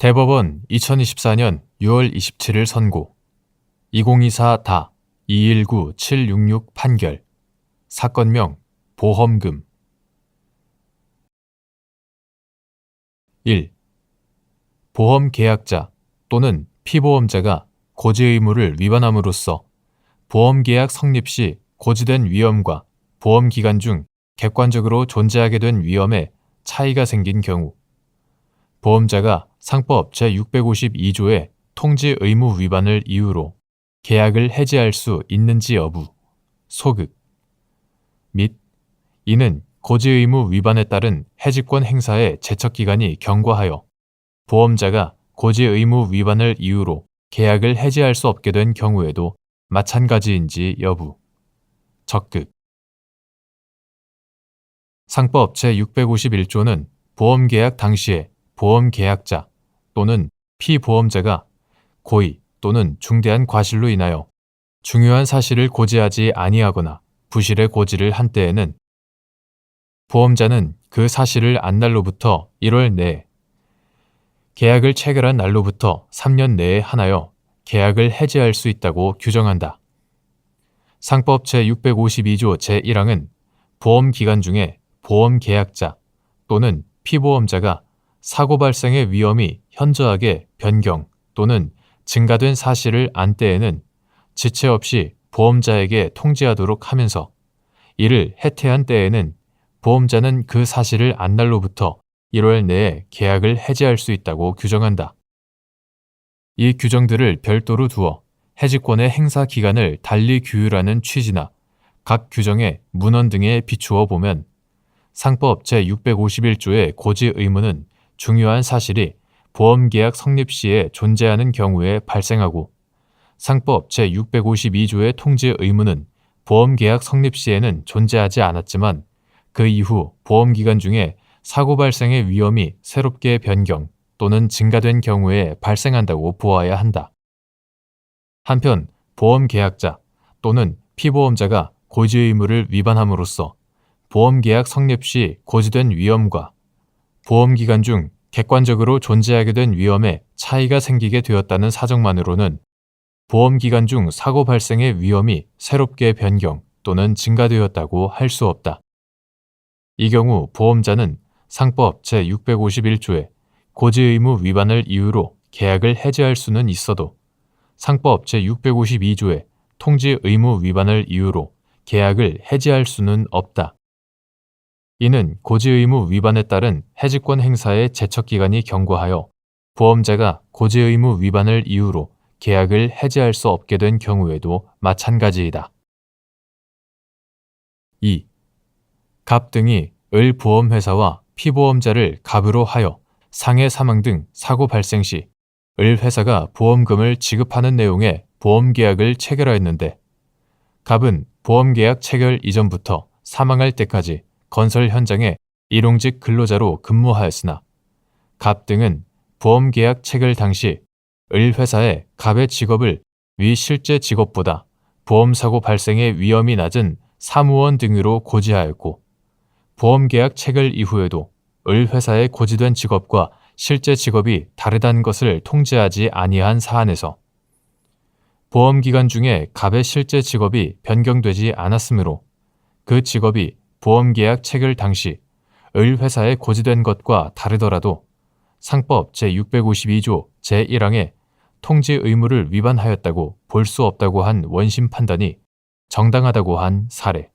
대법원 2024년 6월 27일 선고 2024-219766 판결 사건명 보험금 1. 보험계약자 또는 피보험자가 고지의무를 위반함으로써 보험계약 성립 시 고지된 위험과 보험기간 중 객관적으로 존재하게 된 위험에 차이가 생긴 경우 보험자가 상법 제652조의 통지 의무 위반을 이유로 계약을 해지할 수 있는지 여부, 소극 및 이는 고지 의무 위반에 따른 해지권 행사의 제척기간이 경과하여 보험자가 고지 의무 위반을 이유로 계약을 해지할 수 없게 된 경우에도 마찬가지인지 여부, 적극 상법 제651조는 보험계약 당시에 보험계약자 또는 피보험자가 고의 또는 중대한 과실로 인하여 중요한 사실을 고지하지 아니하거나 부실의 고지를 한 때에는 보험자는 그 사실을 안 날로부터 1월 내에 계약을 체결한 날로부터 3년 내에 한하여 계약을 해지할 수 있다고 규정한다. 상법 제652조 제1항은 보험기간 중에 보험계약자 또는 피보험자가 사고 발생의 위험이 현저하게 변경 또는 증가된 사실을 안 때에는 지체 없이 보험자에게 통지하도록 하면서 이를 해태한 때에는 보험자는 그 사실을 안 날로부터 1월 내에 계약을 해지할 수 있다고 규정한다. 이 규정들을 별도로 두어 해지권의 행사 기간을 달리 규율하는 취지나 각 규정의 문헌 등에 비추어 보면 상법 제651조의 고지 의무는 중요한 사실이 보험계약 성립 시에 존재하는 경우에 발생하고 상법 제652조의 통지 의무는 보험계약 성립 시에는 존재하지 않았지만 그 이후 보험기간 중에 사고 발생의 위험이 새롭게 변경 또는 증가된 경우에 발생한다고 보아야 한다. 한편 보험계약자 또는 피보험자가 고지 의무를 위반함으로써 보험계약 성립 시 고지된 위험과 보험기간 중 객관적으로 존재하게 된 위험에 차이가 생기게 되었다는 사정만으로는 보험기간 중 사고 발생의 위험이 새롭게 변경 또는 증가되었다고 할 수 없다. 이 경우 보험자는 상법 제651조의 고지 의무 위반을 이유로 계약을 해지할 수는 있어도 상법 제652조의 통지 의무 위반을 이유로 계약을 해지할 수는 없다. 이는 고지 의무 위반에 따른 해지권 행사의 제척기간이 경과하여 보험자가 고지 의무 위반을 이유로 계약을 해지할 수 없게 된 경우에도 마찬가지이다. 2. 갑 등이 을 보험회사와 피보험자를 갑으로 하여 상해 사망 등 사고 발생 시 을 회사가 보험금을 지급하는 내용의 보험계약을 체결하였는데 갑은 보험계약 체결 이전부터 사망할 때까지 건설 현장에 일용직 근로자로 근무하였으나 갑 등은 보험계약 체결 당시 을 회사의 갑의 직업을 위 실제 직업보다 보험사고 발생의 위험이 낮은 사무원 등으로 고지하였고 보험계약 체결 이후에도 을 회사의 고지된 직업과 실제 직업이 다르다는 것을 통지하지 아니한 사안에서 보험기간 중에 갑의 실제 직업이 변경되지 않았으므로 그 직업이 보험계약 체결 당시 을 회사에 고지된 것과 다르더라도 상법 제652조 제1항의 통지 의무를 위반하였다고 볼 수 없다고 한 원심 판단이 정당하다고 한 사례.